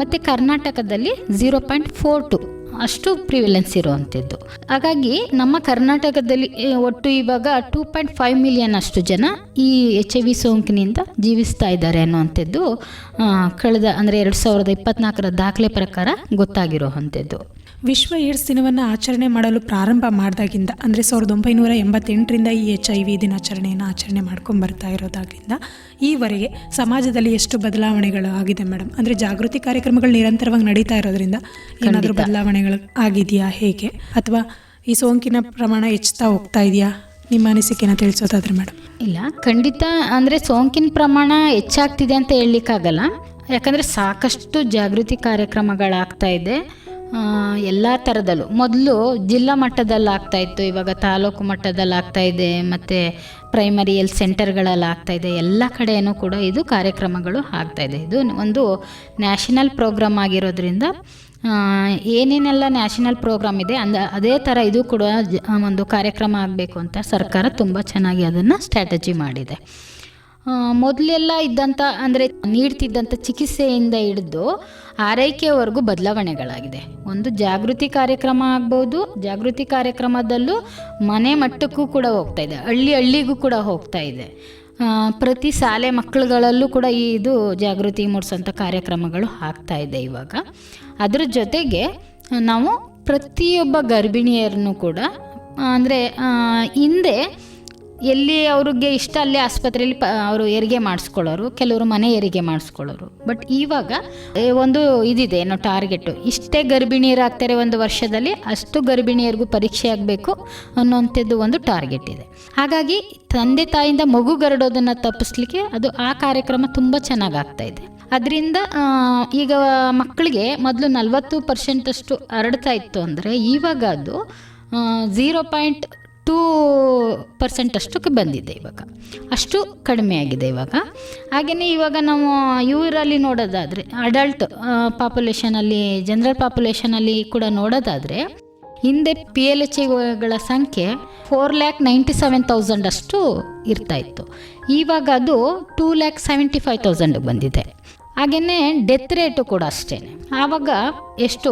ಮತ್ತು ಕರ್ನಾಟಕದಲ್ಲಿ 0.42 ಅಷ್ಟು ಪ್ರಿವೆಲೆನ್ಸ್ ಇರುವಂಥದ್ದು. ಹಾಗಾಗಿ ನಮ್ಮ ಕರ್ನಾಟಕದಲ್ಲಿ ಒಟ್ಟು ಇವಾಗ 2.5 ಮಿಲಿಯನ್ ಅಷ್ಟು ಜನ ಈ HIV ಸೋಂಕಿನಿಂದ ಜೀವಿಸ್ತಾ ಇದ್ದಾರೆ ಅನ್ನುವಂಥದ್ದು ಕಳೆದ ಅಂದರೆ 2024 ದಾಖಲೆ ಪ್ರಕಾರ ಗೊತ್ತಾಗಿರುವಂಥದ್ದು. ವಿಶ್ವ ಏಡ್ಸ್ ದಿನವನ್ನು ಆಚರಣೆ ಮಾಡಲು ಪ್ರಾರಂಭ ಮಾಡಿದಾಗಿಂದ ಅಂದರೆ 1988ರಿಂದ ಈ HIV ದಿನಾಚರಣೆಯನ್ನು ಆಚರಣೆ ಮಾಡ್ಕೊಂಡು ಬರ್ತಾ ಇರೋದಾಗಿಂದ ಈವರೆಗೆ ಸಮಾಜದಲ್ಲಿ ಎಷ್ಟು ಬದಲಾವಣೆಗಳು ಆಗಿದೆ ಮೇಡಮ್? ಅಂದರೆ ಜಾಗೃತಿ ಕಾರ್ಯಕ್ರಮಗಳು ನಿರಂತರವಾಗಿ ನಡೀತಾ ಇರೋದ್ರಿಂದ ಏನಾದರೂ ಬದಲಾವಣೆಗಳು ಆಗಿದೆಯಾ ಹೇಗೆ? ಅಥವಾ ಈ ಸೋಂಕಿನ ಪ್ರಮಾಣ ಹೆಚ್ಚುತ್ತಾ ಹೋಗ್ತಾ ಇದೆಯಾ? ನಿಮ್ಮ ಅನಿಸಿಕೆನ ತಿಳಿಸೋದಾದ್ರೆ ಮೇಡಮ್. ಇಲ್ಲ, ಖಂಡಿತ ಅಂದರೆ ಸೋಂಕಿನ ಪ್ರಮಾಣ ಹೆಚ್ಚಾಗ್ತಿದೆ ಅಂತ ಹೇಳಲಿಕ್ಕಾಗಲ್ಲ. ಯಾಕಂದರೆ ಸಾಕಷ್ಟು ಜಾಗೃತಿ ಕಾರ್ಯಕ್ರಮಗಳಾಗ್ತಾ ಇದೆ ಎಲ್ಲ ಥರದಲ್ಲೂ. ಮೊದಲು ಜಿಲ್ಲಾ ಮಟ್ಟದಲ್ಲಿ ಆಗ್ತಾಯಿತ್ತು, ಇವಾಗ ತಾಲೂಕು ಮಟ್ಟದಲ್ಲಿ ಆಗ್ತಾಯಿದೆ, ಮತ್ತು ಪ್ರೈಮರಿ ಹೆಲ್ತ್ ಸೆಂಟರ್ಗಳಲ್ಲಿ ಆಗ್ತಾಯಿದೆ. ಎಲ್ಲ ಕಡೆಯೂ ಕೂಡ ಇದು ಕಾರ್ಯಕ್ರಮಗಳು ಆಗ್ತಾಯಿದೆ. ಇದು ಒಂದು ನ್ಯಾಷನಲ್ ಪ್ರೋಗ್ರಾಮ್ ಆಗಿರೋದ್ರಿಂದ ಏನೇನೆಲ್ಲ ನ್ಯಾಷನಲ್ ಪ್ರೋಗ್ರಾಮ್ ಇದೆ ಅದೇ ಥರ ಇದು ಕೂಡ ಒಂದು ಕಾರ್ಯಕ್ರಮ ಆಗಬೇಕು ಅಂತ ಸರ್ಕಾರ ತುಂಬ ಚೆನ್ನಾಗಿ ಅದನ್ನು ಸ್ಟ್ರಾಟಜಿ ಮಾಡಿದೆ. ಮೊದಲೆಲ್ಲ ಇದ್ದಂಥ ಅಂದರೆ ನೀಡ್ತಿದ್ದಂಥ ಚಿಕಿತ್ಸೆಯಿಂದ ಹಿಡಿದು ಆರೈಕೆವರೆಗೂ ಬದಲಾವಣೆಗಳಾಗಿದೆ. ಒಂದು ಜಾಗೃತಿ ಕಾರ್ಯಕ್ರಮ ಆಗ್ಬೋದು, ಜಾಗೃತಿ ಕಾರ್ಯಕ್ರಮದಲ್ಲೂ ಮನೆ ಮಟ್ಟಕ್ಕೂ ಕೂಡ ಹೋಗ್ತಾ ಇದೆ, ಹಳ್ಳಿಗೂ ಕೂಡ ಹೋಗ್ತಾ ಇದೆ. ಪ್ರತಿ ಶಾಲೆ ಮಕ್ಕಳುಗಳಲ್ಲೂ ಕೂಡ ಇದು ಜಾಗೃತಿ ಮೂಡಿಸೋಂಥ ಕಾರ್ಯಕ್ರಮಗಳು ಆಗ್ತಾ ಇದೆ ಇವಾಗ. ಅದ್ರ ಜೊತೆಗೆ ನಾವು ಪ್ರತಿಯೊಬ್ಬ ಗರ್ಭಿಣಿಯರನ್ನು ಕೂಡ ಅಂದರೆ ಹಿಂದೆ ಎಲ್ಲಿ ಅವ್ರಿಗೆ ಇಷ್ಟ ಅಲ್ಲೇ ಆಸ್ಪತ್ರೆಯಲ್ಲಿ ಅವರು ಹೆರಿಗೆ ಮಾಡಿಸ್ಕೊಳ್ಳೋರು, ಕೆಲವರು ಮನೆ ಹೆರಿಗೆ ಮಾಡಿಸ್ಕೊಳ್ಳೋರು. ಬಟ್ ಇವಾಗ ಒಂದು ಇದಿದೆ, ಏನೋ ಟಾರ್ಗೆಟು, ಇಷ್ಟೇ ಗರ್ಭಿಣಿಯರಾಗ್ತಾರೆ ಒಂದು ವರ್ಷದಲ್ಲಿ, ಅಷ್ಟು ಗರ್ಭಿಣಿಯರಿಗೂ ಪರೀಕ್ಷೆ ಆಗಬೇಕು ಅನ್ನೋಂಥದ್ದು ಒಂದು ಟಾರ್ಗೆಟ್ ಇದೆ. ಹಾಗಾಗಿ ತಂದೆ ತಾಯಿಯಿಂದ ಮಗು ಗರಡೋದನ್ನು ತಪ್ಪಿಸ್ಲಿಕ್ಕೆ ಅದು ಆ ಕಾರ್ಯಕ್ರಮ ತುಂಬ ಚೆನ್ನಾಗಿ ಆಗ್ತಾಯಿದೆ. ಅದರಿಂದ ಈಗ ಮಕ್ಕಳಿಗೆ ಮೊದಲು 40% ಅಷ್ಟು ಹರಡ್ತಾ ಇತ್ತು ಅಂದರೆ ಇವಾಗ ಅದು 0.2% ಅಷ್ಟಕ್ಕೆ ಬಂದಿದೆ. ಇವಾಗ ಅಷ್ಟು ಕಡಿಮೆ ಆಗಿದೆ ಇವಾಗ. ಹಾಗೆಯೇ ಇವಾಗ ನಾವು ಇವರಲ್ಲಿ ನೋಡೋದಾದರೆ ಅಡಲ್ಟ್ ಪಾಪ್ಯುಲೇಷನಲ್ಲಿ, ಜನರಲ್ ಪಾಪ್ಯುಲೇಷನಲ್ಲಿ ಕೂಡ ನೋಡೋದಾದರೆ ಹಿಂದೆ PLHಗಳ ಸಂಖ್ಯೆ 4,97,000 ಅಷ್ಟು ಇರ್ತಾಯಿತ್ತು. ಇವಾಗ ಅದು 2,75,000 ಬಂದಿದೆ. ಹಾಗೆಯೇ ಡೆತ್ ರೇಟು ಕೂಡ ಅಷ್ಟೇ. ಆವಾಗ ಎಷ್ಟು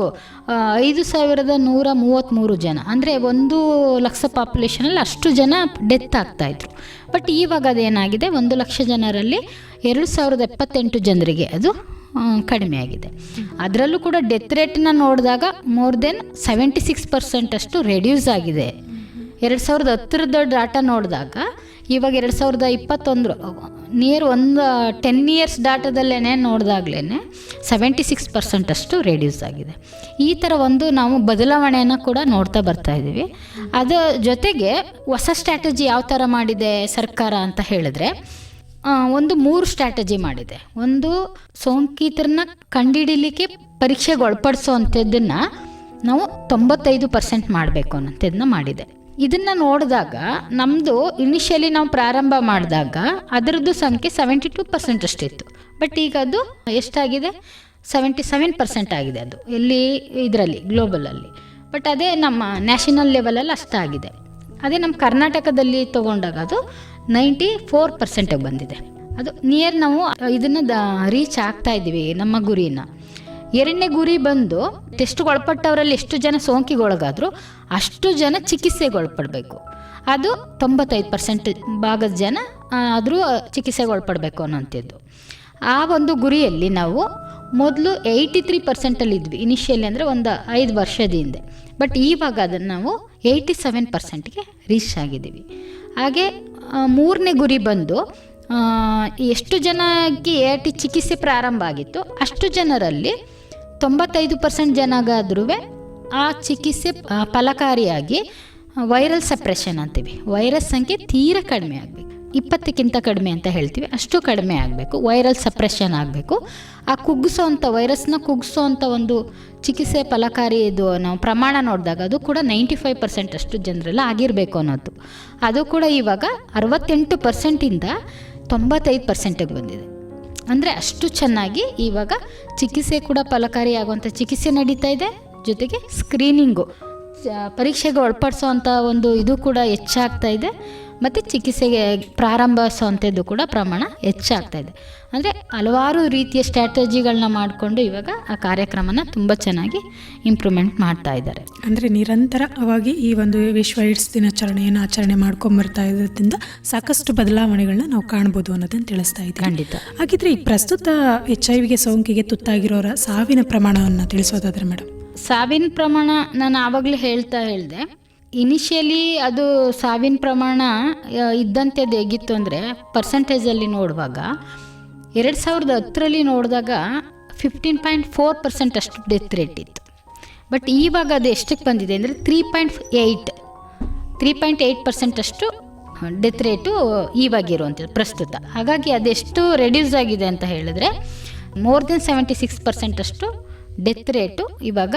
5,133 ಜನ ಅಂದರೆ 1,00,000 ಪಾಪ್ಯುಲೇಷನಲ್ಲಿ ಅಷ್ಟು ಜನ ಡೆತ್ ಆಗ್ತಾಯಿದ್ರು. ಬಟ್ ಇವಾಗ ಅದೇನಾಗಿದೆ, 1,00,000 ಜನರಲ್ಲಿ 2,078 ಜನರಿಗೆ ಅದು ಕಡಿಮೆ ಆಗಿದೆ. ಅದರಲ್ಲೂ ಕೂಡ ಡೆತ್ ರೇಟನ್ನ ನೋಡಿದಾಗ ಮೋರ್ ದೆನ್ 76% ಅಷ್ಟು ರೆಡ್ಯೂಸ್ ಆಗಿದೆ. 2010 ಡಾಟಾ ನೋಡಿದಾಗ ಇವಾಗ 2021 ನಿಯರ್ ಒಂದು 10 ಇಯರ್ಸ್ ಡಾಟಾದಲ್ಲೇ ನೋಡಿದಾಗ್ಲೇ 76% ಅಷ್ಟು ರೆಡ್ಯೂಸ್ ಆಗಿದೆ. ಈ ಥರ ಒಂದು ನಾವು ಬದಲಾವಣೆಯನ್ನು ಕೂಡ ನೋಡ್ತಾ ಬರ್ತಾ ಇದ್ದೀವಿ. ಅದರ ಜೊತೆಗೆ ಹೊಸ ಸ್ಟ್ರಾಟಜಿ ಯಾವ ಥರ ಮಾಡಿದೆ ಸರ್ಕಾರ ಅಂತ ಹೇಳಿದ್ರೆ, ಒಂದು 3 ಸ್ಟ್ರಾಟಜಿ ಮಾಡಿದೆ. ಒಂದು ಸೋಂಕಿತರನ್ನ ಕಂಡುಹಿಡಿಲಿಕ್ಕೆ ಪರೀಕ್ಷೆಗೆ ಒಳಪಡಿಸೋವಂಥದ್ದನ್ನು ನಾವು 95% ಮಾಡಬೇಕು ಅನ್ನೋಂಥದ್ದನ್ನ ಮಾಡಿದೆ. ಇದನ್ನು ನೋಡಿದಾಗ ನಮ್ಮದು ಇನಿಷಿಯಲಿ ನಾವು ಪ್ರಾರಂಭ ಮಾಡಿದಾಗ ಅದರದ್ದು ಸಂಖ್ಯೆ 72% ಅಷ್ಟಿತ್ತು. ಬಟ್ ಈಗ ಅದು ಎಷ್ಟಾಗಿದೆ, 77% ಆಗಿದೆ. ಅದು ಎಲ್ಲಿ ಇದರಲ್ಲಿ ಗ್ಲೋಬಲಲ್ಲಿ. ಬಟ್ ಅದೇ ನಮ್ಮ ನ್ಯಾಷನಲ್ ಲೆವೆಲಲ್ಲಿ ಅಷ್ಟಾಗಿದೆ. ಅದೇ ನಮ್ಮ ಕರ್ನಾಟಕದಲ್ಲಿ ತೊಗೊಂಡಾಗ ಅದು 94% ಬಂದಿದೆ. ಅದು ನಿಯರ್ ನಾವು ಇದನ್ನು ರೀಚ್ ಆಗ್ತಾ ಇದ್ದೀವಿ ನಮ್ಮ ಗುರಿನ. ಎರಡನೇ ಗುರಿ ಬಂದು ಟೆಸ್ಟ್ಗೆ ಒಳಪಟ್ಟವರಲ್ಲಿ ಎಷ್ಟು ಜನ ಸೋಂಕಿಗೊಳಗಾದರೂ ಅಷ್ಟು ಜನ ಚಿಕಿತ್ಸೆಗೆ ಒಳಪಡಬೇಕು. ಅದು 95% ಭಾಗದ ಜನ ಆದರೂ ಚಿಕಿತ್ಸೆಗೆ ಒಳಪಡಬೇಕು ಅನ್ನೋಂಥದ್ದು. ಆ ಒಂದು ಗುರಿಯಲ್ಲಿ ನಾವು ಮೊದಲು 83% ಇದ್ವಿ ಇನಿಷಿಯಲಿ, ಅಂದರೆ ಒಂದು 5 ವರ್ಷದ ಹಿಂದೆ. ಬಟ್ ಇವಾಗ ಅದನ್ನು ನಾವು 87%ಗೆ ರೀಚ್ ಆಗಿದ್ದೀವಿ. ಹಾಗೆ ಮೂರನೇ ಗುರಿ ಬಂದು ಎಷ್ಟು ಜನಕ್ಕೆ ART ಚಿಕಿತ್ಸೆ ಪ್ರಾರಂಭ ಆಗಿತ್ತು ಅಷ್ಟು ಜನರಲ್ಲಿ 95% ಜನಗಾದ್ರೂ ಆ ಚಿಕಿತ್ಸೆ ಫಲಕಾರಿಯಾಗಿ ವೈರಲ್ ಸಪ್ರೆಷನ್ ಅಂತೀವಿ, ವೈರಸ್ ಸಂಖ್ಯೆ ತೀರಾ ಕಡಿಮೆ ಆಗಬೇಕು. 20ಕ್ಕಿಂತ ಕಡಿಮೆ ಅಂತ ಹೇಳ್ತೀವಿ, ಅಷ್ಟು ಕಡಿಮೆ ಆಗಬೇಕು. ವೈರಲ್ ಸಪ್ರೆಷನ್ ಆಗಬೇಕು. ಆ ವೈರಸ್ನ ಕುಗ್ಗಿಸೋವಂಥ ಒಂದು ಚಿಕಿತ್ಸೆ ಫಲಕಾರಿ ಇದು ನಾವು ಪ್ರಮಾಣ ನೋಡಿದಾಗ ಅದು ಕೂಡ 95% ಅಷ್ಟು ಜನರೆಲ್ಲ ಆಗಿರಬೇಕು ಅನ್ನೋದು. ಅದು ಕೂಡ ಇವಾಗ 68%ಇಂದ 95%ಗೆ ಬಂದಿದೆ. ಅಂದರೆ ಅಷ್ಟು ಚೆನ್ನಾಗಿ ಇವಾಗ ಚಿಕಿತ್ಸೆ ಕೂಡ ಫಲಕಾರಿ ಆಗುವಂಥ ಚಿಕಿತ್ಸೆ ನಡೀತಾ ಇದೆ. ಜೊತೆಗೆ ಸ್ಕ್ರೀನಿಂಗು, ಪರೀಕ್ಷೆಗೆ ಒಳಪಡಿಸೋವಂಥ ಒಂದು ಇದು ಕೂಡ ಹೆಚ್ಚಾಗ್ತಾ ಇದೆ. ಮತ್ತು ಚಿಕಿತ್ಸೆಗೆ ಪ್ರಾರಂಭಿಸೋವಂಥದ್ದು ಕೂಡ ಪ್ರಮಾಣ ಹೆಚ್ಚಾಗ್ತಾ ಇದೆ. ಅಂದರೆ ಹಲವಾರು ರೀತಿಯ ಸ್ಟ್ರಾಟಜಿಗಳನ್ನ ಮಾಡಿಕೊಂಡು ಇವಾಗ ಆ ಕಾರ್ಯಕ್ರಮನ ತುಂಬ ಚೆನ್ನಾಗಿ ಇಂಪ್ರೂವ್ಮೆಂಟ್ ಮಾಡ್ತಾ ಇದ್ದಾರೆ. ಅಂದರೆ ನಿರಂತರವಾಗಿ ಈ ಒಂದು ವಿಶ್ವ ಏಡ್ಸ್ ದಿನಾಚರಣೆಯನ್ನು ಆಚರಣೆ ಮಾಡ್ಕೊಂಬರ್ತಾ ಇರೋದ್ರಿಂದ ಸಾಕಷ್ಟು ಬದಲಾವಣೆಗಳನ್ನ ನಾವು ಕಾಣ್ಬೋದು ಅನ್ನೋದನ್ನು ತಿಳಿಸ್ತಾ ಇದ್ದೀವಿ. ಖಂಡಿತ. ಹಾಗಿದ್ರೆ ಈ ಪ್ರಸ್ತುತ HIV ಸೋಂಕಿಗೆ ತುತ್ತಾಗಿರೋರ ಸಾವಿನ ಪ್ರಮಾಣವನ್ನು ತಿಳಿಸೋದಾದ್ರೆ ಮೇಡಮ್? ಸಾವಿನ ಪ್ರಮಾಣ ನಾನು ಆವಾಗಲೇ ಹೇಳಿದೆ. ಇನಿಷಿಯಲಿ ಅದು ಸಾವಿನ ಪ್ರಮಾಣ ಇದ್ದಂಥದ್ದು ಹೇಗಿತ್ತು ಅಂದರೆ ಪರ್ಸೆಂಟೇಜಲ್ಲಿ ನೋಡುವಾಗ 2010ರಲ್ಲಿ ನೋಡಿದಾಗ 15.4% ಅಷ್ಟು ಡೆತ್ ರೇಟ್ ಇತ್ತು. ಬಟ್ ಇವಾಗ ಅದು ಎಷ್ಟಕ್ಕೆ ಬಂದಿದೆ ಅಂದರೆ 3.8% ಅಷ್ಟು ಡೆತ್ ರೇಟು ಇವಾಗಿರುವಂಥದ್ದು ಪ್ರಸ್ತುತ. ಹಾಗಾಗಿ ಅದೆಷ್ಟು ರೆಡ್ಯೂಸ್ ಆಗಿದೆ ಅಂತ ಹೇಳಿದ್ರೆ ಮೋರ್ ದೆನ್ 76% ಅಷ್ಟು ಡೆತ್ ರೇಟು ಇವಾಗ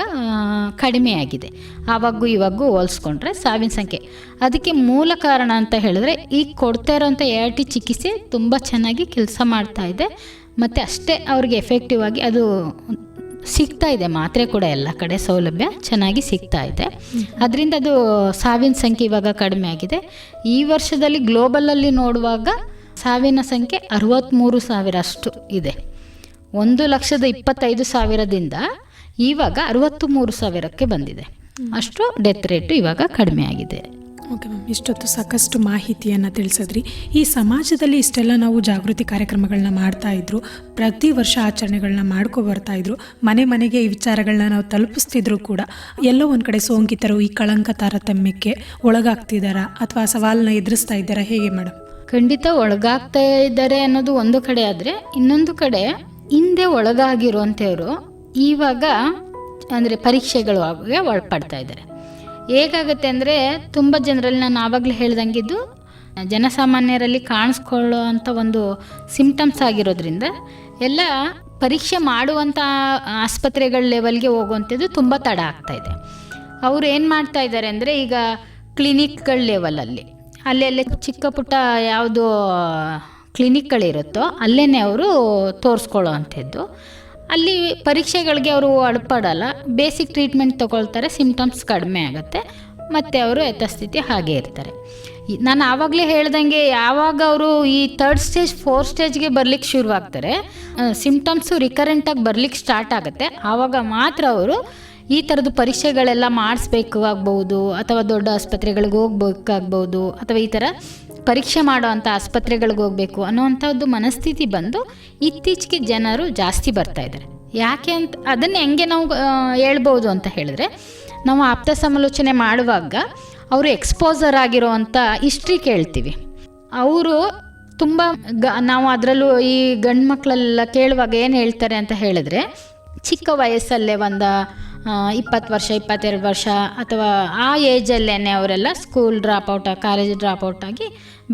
ಕಡಿಮೆ ಆಗಿದೆ. ಆವಾಗೂ ಇವಾಗೂ ಹೋಲಿಸ್ಕೊಂಡ್ರೆ ಸಾವಿನ ಸಂಖ್ಯೆ. ಅದಕ್ಕೆ ಮೂಲ ಕಾರಣ ಅಂತ ಹೇಳಿದ್ರೆ ಈಗ ಕೊಡ್ತಾ ಇರೋಂಥ ART ಚಿಕಿತ್ಸೆ ತುಂಬ ಚೆನ್ನಾಗಿ ಕೆಲಸ ಮಾಡ್ತಾ ಇದೆ. ಮತ್ತು ಅಷ್ಟೇ ಅವ್ರಿಗೆ ಎಫೆಕ್ಟಿವ್ ಆಗಿ ಅದು ಸಿಗ್ತಾ ಇದೆ. ಮಾತ್ರೆ ಕೂಡ ಎಲ್ಲ ಕಡೆ ಸೌಲಭ್ಯ ಚೆನ್ನಾಗಿ ಸಿಗ್ತಾ ಇದೆ. ಅದರಿಂದ ಅದು ಸಾವಿನ ಸಂಖ್ಯೆ ಇವಾಗ ಕಡಿಮೆ ಆಗಿದೆ. ಈ ವರ್ಷದಲ್ಲಿ ಗ್ಲೋಬಲಲ್ಲಿ ನೋಡುವಾಗ ಸಾವಿನ ಸಂಖ್ಯೆ 63,000 ಅಷ್ಟು ಇದೆ. 1,25,000ದಿಂದ ಇವಾಗ 63,000ಕ್ಕೆ ಬಂದಿದೆ. ಅಷ್ಟು ಡೆತ್ ರೇಟು ಇವಾಗ ಕಡಿಮೆ ಆಗಿದೆ. ಓಕೆ ಮ್ಯಾಮ್, ಇಷ್ಟೊತ್ತು ಸಾಕಷ್ಟು ಮಾಹಿತಿಯನ್ನು ತಿಳಿಸಿದ್ರಿ. ಈ ಸಮಾಜದಲ್ಲಿ ಇಷ್ಟೆಲ್ಲ ನಾವು ಜಾಗೃತಿ ಕಾರ್ಯಕ್ರಮಗಳನ್ನ ಮಾಡ್ತಾ ಇದ್ರು, ಪ್ರತಿ ವರ್ಷ ಆಚರಣೆಗಳನ್ನ ಬರ್ತಾ ಇದ್ರು, ಮನೆ ಮನೆಗೆ ಈ ವಿಚಾರಗಳನ್ನ ನಾವು ತಲುಪಿಸ್ತಿದ್ರು ಕೂಡ ಎಲ್ಲೋ ಒಂದು ಕಡೆ ಸೋಂಕಿತರು ಈ ಕಳಂಕ ತಾರತಮ್ಯಕ್ಕೆ ಒಳಗಾಗ್ತಿದ್ದಾರಾ ಅಥವಾ ಸವಾಲನ್ನ ಎದುರಿಸ್ತಾ ಇದ್ದಾರಾ, ಹೇಗೆ ಮೇಡಮ್? ಖಂಡಿತ ಒಳಗಾಗ್ತಾ ಇದ್ದಾರೆ ಅನ್ನೋದು ಒಂದು ಕಡೆ ಆದರೆ, ಇನ್ನೊಂದು ಕಡೆ ಹಿಂದೆ ಒಳಗಾಗಿರುವಂಥವ್ರು ಇವಾಗ ಅಂದರೆ ಪರೀಕ್ಷೆಗಳು ಆಗಿ ಒಳಪಡ್ತಾ ಇದ್ದಾರೆ. ಹೇಗಾಗುತ್ತೆ ಅಂದರೆ ತುಂಬ ಜನರಲ್ಲಿ ನಾನು ಆವಾಗಲೇ ಹೇಳ್ದಂಗಿದ್ದು ಜನಸಾಮಾನ್ಯರಲ್ಲಿ ಕಾಣಿಸ್ಕೊಳ್ಳೋ ಅಂಥ ಒಂದು ಸಿಂಪ್ಟಮ್ಸ್ ಆಗಿರೋದ್ರಿಂದ ಎಲ್ಲ ಪರೀಕ್ಷೆ ಮಾಡುವಂಥ ಆಸ್ಪತ್ರೆಗಳ ಲೆವೆಲ್ಗೆ ಹೋಗುವಂಥದ್ದು ತುಂಬ ತಡ ಆಗ್ತಾಯಿದೆ. ಅವರು ಏನು ಮಾಡ್ತಾ ಇದ್ದಾರೆ ಅಂದರೆ ಈಗ ಕ್ಲಿನಿಕ್ಗಳ ಲೆವೆಲಲ್ಲಿ ಅಲ್ಲೆಲ್ಲ ಚಿಕ್ಕ ಪುಟ್ಟ ಯಾವುದು ಕ್ಲಿನಿಕ್ಗಳಿರುತ್ತೋ ಅಲ್ಲೇ ಅವರು ತೋರಿಸ್ಕೊಳ್ಳೋ ಅಂಥದ್ದು. ಅಲ್ಲಿ ಪರೀಕ್ಷೆಗಳಿಗೆ ಅವರು ಒಳಪಡಲ್ಲ, ಬೇಸಿಕ್ ಟ್ರೀಟ್ಮೆಂಟ್ ತೊಗೊಳ್ತಾರೆ, ಸಿಂಪ್ಟಮ್ಸ್ ಕಡಿಮೆ ಆಗುತ್ತೆ, ಮತ್ತು ಅವರು ಯಥಾಸ್ಥಿತಿ ಹಾಗೇ ಇರ್ತಾರೆ. ನಾನು ಆವಾಗಲೇ ಹೇಳ್ದಂಗೆ ಯಾವಾಗ ಅವರು ಈ 3rd ಸ್ಟೇಜ್ 4th ಸ್ಟೇಜ್ಗೆ ಬರ್ಲಿಕ್ಕೆ ಶುರುವಾಗ್ತಾರೆ, ಸಿಂಪ್ಟಮ್ಸು ರಿಕರೆಂಟಾಗಿ ಬರ್ಲಿಕ್ಕೆ ಸ್ಟಾರ್ಟ್ ಆಗುತ್ತೆ, ಆವಾಗ ಮಾತ್ರ ಅವರು ಈ ಥರದ್ದು ಪರೀಕ್ಷೆಗಳೆಲ್ಲ ಮಾಡಿಸ್ಬೇಕು ಆಗ್ಬೋದು, ಅಥವಾ ದೊಡ್ಡ ಆಸ್ಪತ್ರೆಗಳಿಗೆ ಹೋಗ್ಬೇಕಾಗ್ಬೋದು, ಅಥವಾ ಈ ಥರ ಪರೀಕ್ಷೆ ಮಾಡೋವಂಥ ಆಸ್ಪತ್ರೆಗಳಿಗೆ ಹೋಗಬೇಕು ಅನ್ನೋವಂಥದ್ದು ಮನಸ್ಥಿತಿ ಬಂದು ಇತ್ತೀಚೆಗೆ ಜನರು ಜಾಸ್ತಿ ಬರ್ತಾ ಇದ್ದಾರೆ. ಯಾಕೆ ಅಂತ ಅದನ್ನು ಹೆಂಗೆ ನಾವು ಹೇಳ್ಬೋದು ಅಂತ ಹೇಳಿದ್ರೆ, ನಾವು ಆಪ್ತ ಸಮಾಲೋಚನೆ ಮಾಡುವಾಗ ಅವರು ಎಕ್ಸ್ಪೋಸರ್ ಆಗಿರೋವಂಥ ಹಿಸ್ಟ್ರಿ ಕೇಳ್ತೀವಿ. ಅವರು ತುಂಬ ನಾವು ಅದರಲ್ಲೂ ಈ ಗಂಡು ಮಕ್ಕಳೆಲ್ಲ ಕೇಳುವಾಗ ಏನು ಹೇಳ್ತಾರೆ ಅಂತ ಹೇಳಿದ್ರೆ, ಚಿಕ್ಕ ವಯಸ್ಸಲ್ಲೇ 20 ವರ್ಷ 22 ವರ್ಷ ಅಥವಾ ಆ ಏಜಲ್ಲೇ ಅವರೆಲ್ಲ ಸ್ಕೂಲ್ ಡ್ರಾಪ್ಔಟ್ ಕಾಲೇಜ್ ಡ್ರಾಪ್ಔಟ್ ಆಗಿ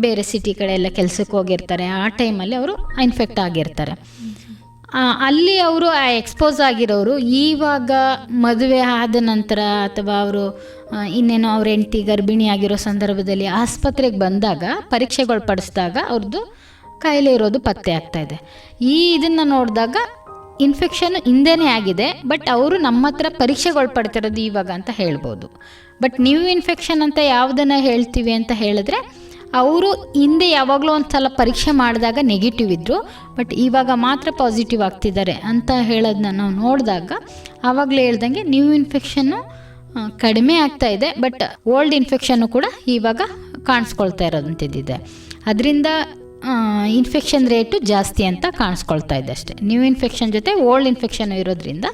ಬೇರೆ ಸಿಟಿ ಕಡೆ ಎಲ್ಲ ಕೆಲಸಕ್ಕೆ ಹೋಗಿರ್ತಾರೆ. ಆ ಟೈಮಲ್ಲಿ ಅವರು ಇನ್ಫೆಕ್ಟ್ ಆಗಿರ್ತಾರೆ. ಅಲ್ಲಿ ಅವರು ಆ ಎಕ್ಸ್ಪೋಸ್ ಆಗಿರೋರು ಇವಾಗ ಮದುವೆ ಆದ ನಂತರ ಅಥವಾ ಅವರು ಇನ್ನೇನೋ ಅವ್ರ ಹೆಂಡತಿ ಗರ್ಭಿಣಿ ಆಗಿರೋ ಸಂದರ್ಭದಲ್ಲಿ ಆಸ್ಪತ್ರೆಗೆ ಬಂದಾಗ ಪರೀಕ್ಷೆಗೊಳಪಡಿಸಿದಾಗ ಅವ್ರದ್ದು ಕಾಯಿಲೆ ಇರೋದು ಪತ್ತೆ ಆಗ್ತಾಯಿದೆ. ಇದನ್ನು ನೋಡಿದಾಗ ಇನ್ಫೆಕ್ಷನ್ ಹಿಂದೆನೇ ಆಗಿದೆ, ಬಟ್ ಅವರು ನಮ್ಮ ಹತ್ರ ಪರೀಕ್ಷೆಗೊಳಪಡ್ತಿರೋದು ಇವಾಗ ಅಂತ ಹೇಳ್ಬೋದು. ಬಟ್ ನ್ಯೂ ಇನ್ಫೆಕ್ಷನ್ ಅಂತ ಯಾವುದನ್ನು ಹೇಳ್ತೀವಿ ಅಂತ ಹೇಳಿದ್ರೆ, ಅವರು ಹಿಂದೆ ಯಾವಾಗಲೂ ಒಂದು ಸಲ ಪರೀಕ್ಷೆ ಮಾಡಿದಾಗ ನೆಗೆಟಿವ್ ಇದ್ದರು, ಬಟ್ ಇವಾಗ ಮಾತ್ರ ಪಾಸಿಟಿವ್ ಆಗ್ತಿದ್ದಾರೆ ಅಂತ ಹೇಳೋದನ್ನ ನಾವು ನೋಡಿದಾಗ ಆವಾಗಲೇ ಹೇಳ್ದಂಗೆ ನ್ಯೂ ಇನ್ಫೆಕ್ಷನ್ನು ಕಡಿಮೆ ಆಗ್ತಾ ಇದೆ, ಬಟ್ ಓಲ್ಡ್ ಇನ್ಫೆಕ್ಷನ್ನು ಕೂಡ ಇವಾಗ ಕಾಣಿಸ್ಕೊಳ್ತಾ ಇರೋದಂಥದ್ದಿದೆ. ಅದರಿಂದ ಇನ್ಫೆಕ್ಷನ್ ರೇಟು ಜಾಸ್ತಿ ಅಂತ ಕಾಣಿಸ್ಕೊಳ್ತಾ ಇದೆ ಅಷ್ಟೇ. ನ್ಯೂ ಇನ್ಫೆಕ್ಷನ್ ಜೊತೆ ಓಲ್ಡ್ ಇನ್ಫೆಕ್ಷನ್ ಇರೋದ್ರಿಂದ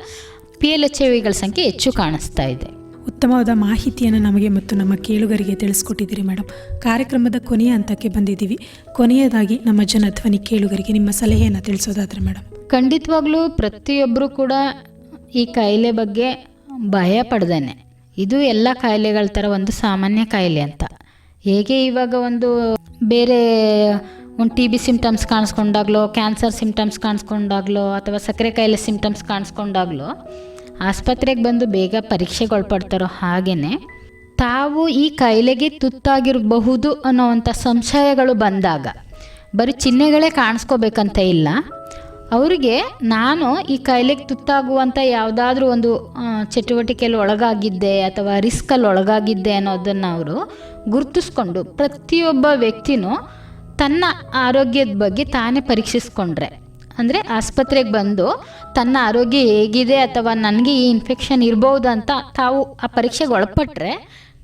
PLHIVಗಳ ಸಂಖ್ಯೆ ಹೆಚ್ಚು ಕಾಣಿಸ್ತಾ ಇದೆ. ಉತ್ತಮವಾದ ಮಾಹಿತಿಯನ್ನು ನಮಗೆ ಮತ್ತು ನಮ್ಮ ಕೇಳುಗರಿಗೆ ತಿಳಿಸ್ಕೊಟ್ಟಿದ್ದೀರಿ ಮೇಡಮ್. ಕಾರ್ಯಕ್ರಮದ ಕೊನೆಯ ಹಂತಕ್ಕೆ ಬಂದಿದ್ದೀವಿ. ಕೊನೆಯದಾಗಿ ನಮ್ಮ ಜನಧ್ವನಿ ಕೇಳುಗರಿಗೆ ನಿಮ್ಮ ಸಲಹೆಯನ್ನು ತಿಳಿಸೋದಾದ್ರೆ ಮೇಡಮ್? ಖಂಡಿತವಾಗ್ಲೂ ಪ್ರತಿಯೊಬ್ಬರು ಕೂಡ ಈ ಕಾಯಿಲೆ ಬಗ್ಗೆ ಭಯ ಪಡ್ದೇನೆ, ಇದು ಎಲ್ಲ ಕಾಯಿಲೆಗಳ ಥರ ಒಂದು ಸಾಮಾನ್ಯ ಕಾಯಿಲೆ ಅಂತ. ಹೇಗೆ ಇವಾಗ ಒಂದು ಬೇರೆ ಒಂದು ಟಿ ಬಿ ಸಿಮ್ಟಮ್ಸ್ ಕಾಣಿಸ್ಕೊಂಡಾಗ್ಲೋ, ಕ್ಯಾನ್ಸರ್ ಸಿಮ್ಟಮ್ಸ್ ಕಾಣಿಸ್ಕೊಂಡಾಗ್ಲೋ, ಅಥವಾ ಸಕ್ಕರೆ ಕಾಯಿಲೆ ಸಿಮ್ಟಮ್ಸ್ ಕಾಣಿಸ್ಕೊಂಡಾಗ್ಲೋ ಆಸ್ಪತ್ರೆಗೆ ಬಂದು ಬೇಗ ಪರೀಕ್ಷೆಗೊಳ್ಪಡ್ತಾರೋ ಹಾಗೆಯೇ ತಾವು ಈ ಕಾಯಿಲೆಗೆ ತುತ್ತಾಗಿರಬಹುದು ಅನ್ನೋವಂಥ ಸಂಶಯಗಳು ಬಂದಾಗ ಬರೀ ಚಿಹ್ನೆಗಳೇ ಕಾಣಿಸ್ಕೋಬೇಕಂತ ಇಲ್ಲ, ಅವರಿಗೆ ನಾನು ಈ ಕಾಯಿಲೆಗೆ ತುತ್ತಾಗುವಂಥ ಯಾವುದಾದ್ರೂ ಒಂದು ಚಟುವಟಿಕೆಯಲ್ಲಿ ಒಳಗಾಗಿದ್ದೆ ಅಥವಾ ರಿಸ್ಕಲ್ಲಿ ಒಳಗಾಗಿದ್ದೆ ಅನ್ನೋದನ್ನು ಅವರು ಗುರುತಿಸ್ಕೊಂಡು ಪ್ರತಿಯೊಬ್ಬ ವ್ಯಕ್ತಿನೂ ತನ್ನ ಆರೋಗ್ಯದ ಬಗ್ಗೆ ತಾನೇ ಪರೀಕ್ಷಿಸ್ಕೊಂಡ್ರೆ, ಅಂದರೆ ಆಸ್ಪತ್ರೆಗೆ ಬಂದು ತನ್ನ ಆರೋಗ್ಯ ಹೇಗಿದೆ ಅಥವಾ ನನಗೆ ಈ ಇನ್ಫೆಕ್ಷನ್ ಇರ್ಬೋದು ಅಂತ ತಾವು ಆ ಪರೀಕ್ಷೆಗೆ ಒಳಪಟ್ಟರೆ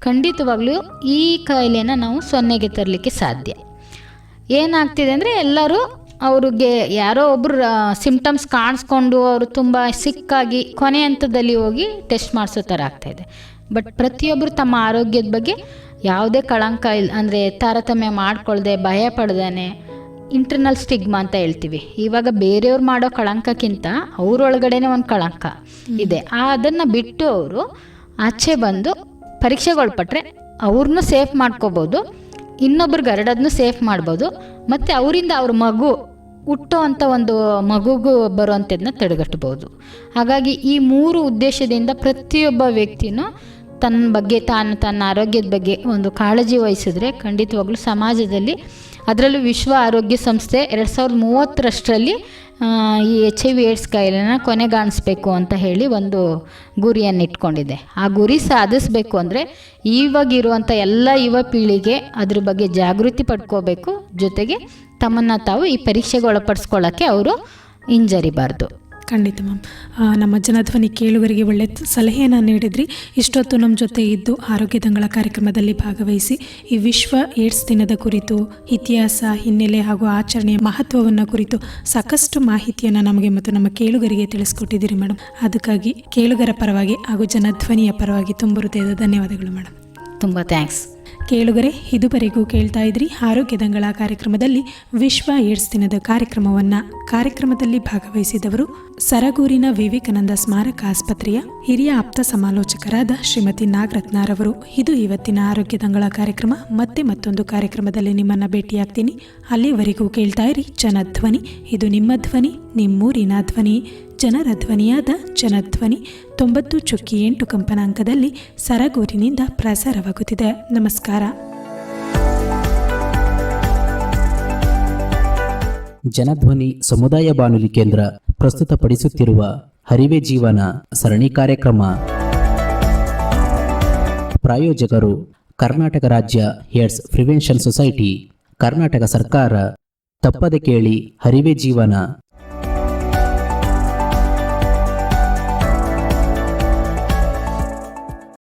ಖಂಡಿತವಾಗ್ಲೂ ಈ ಕಾಯಿಲೆನ ನಾವು ಸೊನ್ನೆಗೆ ತರಲಿಕ್ಕೆ ಸಾಧ್ಯ. ಏನಾಗ್ತಿದೆ ಅಂದರೆ ಎಲ್ಲರೂ ಅವ್ರಿಗೆ ಯಾರೋ ಒಬ್ಬರು ಸಿಮ್ಟಮ್ಸ್ ಕಾಣಿಸ್ಕೊಂಡು ಅವರು ತುಂಬ ಸಿಕ್ಕಾಗಿ ಕೊನೆ ಹಂತದಲ್ಲಿ ಹೋಗಿ ಟೆಸ್ಟ್ ಮಾಡಿಸೋ ಥರ ಆಗ್ತಾಯಿದೆ. ಬಟ್ ಪ್ರತಿಯೊಬ್ಬರು ತಮ್ಮ ಆರೋಗ್ಯದ ಬಗ್ಗೆ ಯಾವುದೇ ಕಳಂಕ ಇಲ್ಲ, ಅಂದರೆ ತಾರತಮ್ಯ ಮಾಡ್ಕೊಳ್ದೆ ಭಯ ಪಡ್ದೇನೆ, ಇಂಟರ್ನಲ್ ಸ್ಟಿಗ್ಮಾ ಅಂತ ಹೇಳ್ತೀವಿ. ಇವಾಗ ಬೇರೆಯವ್ರು ಮಾಡೋ ಕಳಂಕಕ್ಕಿಂತ ಅವ್ರೊಳಗಡೆನೇ ಒಂದು ಕಳಂಕ ಇದೆ, ಅದನ್ನು ಬಿಟ್ಟು ಅವರು ಆಚೆ ಬಂದು ಪರೀಕ್ಷೆಗೊಳ್ಪಟ್ರೆ ಅವ್ರನ್ನೂ ಸೇಫ್ ಮಾಡ್ಕೋಬೋದು, ಇನ್ನೊಬ್ರಿಗೆ ಹರಡೋದನ್ನು ಸೇಫ್ ಮಾಡ್ಬೋದು, ಮತ್ತು ಅವರಿಂದ ಅವ್ರ ಮಗು ಹುಟ್ಟೋ ಅಂಥ ಒಂದು ಮಗುಗೂ ಬರುವಂಥದ್ದನ್ನ ತಡೆಗಟ್ಟಬೋದು. ಹಾಗಾಗಿ ಈ 3 ಉದ್ದೇಶದಿಂದ ಪ್ರತಿಯೊಬ್ಬ ವ್ಯಕ್ತಿನೂ ತನ್ನ ಬಗ್ಗೆ ತನ್ನ ಆರೋಗ್ಯದ ಬಗ್ಗೆ ಒಂದು ಕಾಳಜಿ ವಹಿಸಿದ್ರೆ ಖಂಡಿತವಾಗ್ಲೂ ಸಮಾಜದಲ್ಲಿ, ಅದರಲ್ಲೂ ವಿಶ್ವ ಆರೋಗ್ಯ ಸಂಸ್ಥೆ 2030 ಈ HIV ಏಡ್ಸ್ ಕಾಯಿಲೆನ ಕೊನೆಗಾಣಿಸ್ಬೇಕು ಅಂತ ಹೇಳಿ ಒಂದು ಗುರಿಯನ್ನು ಇಟ್ಕೊಂಡಿದೆ. ಆ ಗುರಿ ಸಾಧಿಸಬೇಕು ಅಂದರೆ ಇವಾಗಿರುವಂಥ ಎಲ್ಲ ಯುವ ಪೀಳಿಗೆ ಅದ್ರ ಬಗ್ಗೆ ಜಾಗೃತಿ ಪಡ್ಕೋಬೇಕು, ಜೊತೆಗೆ ತಮ್ಮನ್ನು ತಾವು ಈ ಪರೀಕ್ಷೆಗೆ ಒಳಪಡಿಸ್ಕೊಳ್ಳೋಕ್ಕೆ ಅವರು ಹಿಂಜರಿಬಾರ್ದು. ಖಂಡಿತ ಮ್ಯಾಮ್. ನಮ್ಮ ಜನಧ್ವನಿ ಕೇಳುಗರಿಗೆ ಒಳ್ಳೆ ಸಲಹೆಯನ್ನು ನೀಡಿದ್ರಿ. ಇಷ್ಟೊತ್ತು ನಮ್ಮ ಜೊತೆ ಇದ್ದು ಆರೋಗ್ಯ ದಂಗಳ ಕಾರ್ಯಕ್ರಮದಲ್ಲಿ ಭಾಗವಹಿಸಿ ಈ ವಿಶ್ವ ಏಡ್ಸ್ ದಿನದ ಕುರಿತು ಇತಿಹಾಸ, ಹಿನ್ನೆಲೆ ಹಾಗೂ ಆಚರಣೆಯ ಮಹತ್ವವನ್ನು ಕುರಿತು ಸಾಕಷ್ಟು ಮಾಹಿತಿಯನ್ನು ನಮಗೆ ಮತ್ತು ನಮ್ಮ ಕೇಳುಗರಿಗೆ ತಿಳಿಸ್ಕೊಟ್ಟಿದ್ದೀರಿ ಮೇಡಮ್. ಅದಕ್ಕಾಗಿ ಕೇಳುಗರ ಪರವಾಗಿ ಹಾಗೂ ಜನಧ್ವನಿಯ ಪರವಾಗಿ ತುಂಬ ಹೃದಯದ ಧನ್ಯವಾದಗಳು ಮೇಡಮ್. ತುಂಬ ಥ್ಯಾಂಕ್ಸ್. ಕೇಳುಗರೆ, ಇದುವರೆಗೂ ಕೇಳ್ತಾ ಇದ್ರಿ ಆರೋಗ್ಯ ದಂಗಳ ಕಾರ್ಯಕ್ರಮದಲ್ಲಿ ವಿಶ್ವ ಏಡ್ಸ್ ದಿನದ ಕಾರ್ಯಕ್ರಮದಲ್ಲಿ ಭಾಗವಹಿಸಿದವರು ಸರಗೂರಿನ ವಿವೇಕಾನಂದ ಸ್ಮಾರಕ ಆಸ್ಪತ್ರೆಯ ಹಿರಿಯ ಆಪ್ತ ಸಮಾಲೋಚಕರಾದ ಶ್ರೀಮತಿ ನಾಗರತ್ನರವರು. ಇದು ಇವತ್ತಿನ ಆರೋಗ್ಯ ದಂಗಳ ಕಾರ್ಯಕ್ರಮ. ಮತ್ತೆ ಮತ್ತೊಂದು ಕಾರ್ಯಕ್ರಮದಲ್ಲಿ ನಿಮ್ಮನ್ನ ಭೇಟಿಯಾಗ್ತೀನಿ. ಅಲ್ಲಿವರೆಗೂ ಕೇಳ್ತಾ ಇರಿ ಜನಧ್ವನಿ. ಇದು ನಿಮ್ಮ ಧ್ವನಿ, ನಿಮ್ಮೂರಿನ ಧ್ವನಿ, ಜನರ ಧ್ವನಿಯಾದ ಜನಧ್ವನಿ 90.8 ಕಂಪನಾಂಕದಲ್ಲಿ ಸರಗೂರಿನಿಂದ ಪ್ರಸಾರವಾಗುತ್ತಿದೆ. ನಮಸ್ಕಾರ. ಜನಧ್ವನಿ ಸಮುದಾಯ ಬಾನುಲಿ ಕೇಂದ್ರ ಪ್ರಸ್ತುತಪಡಿಸುತ್ತಿರುವ ಹರಿವೆ ಜೀವನ ಸರಣಿ ಕಾರ್ಯಕ್ರಮ. ಪ್ರಾಯೋಜಕರು ಕರ್ನಾಟಕ ರಾಜ್ಯ ಏಡ್ಸ್ ಪ್ರಿವೆನ್ಷನ್ ಸೊಸೈಟಿ, ಕರ್ನಾಟಕ ಸರ್ಕಾರ. ತಪ್ಪದೆ ಕೇಳಿ ಹರಿವೆ ಜೀವನ.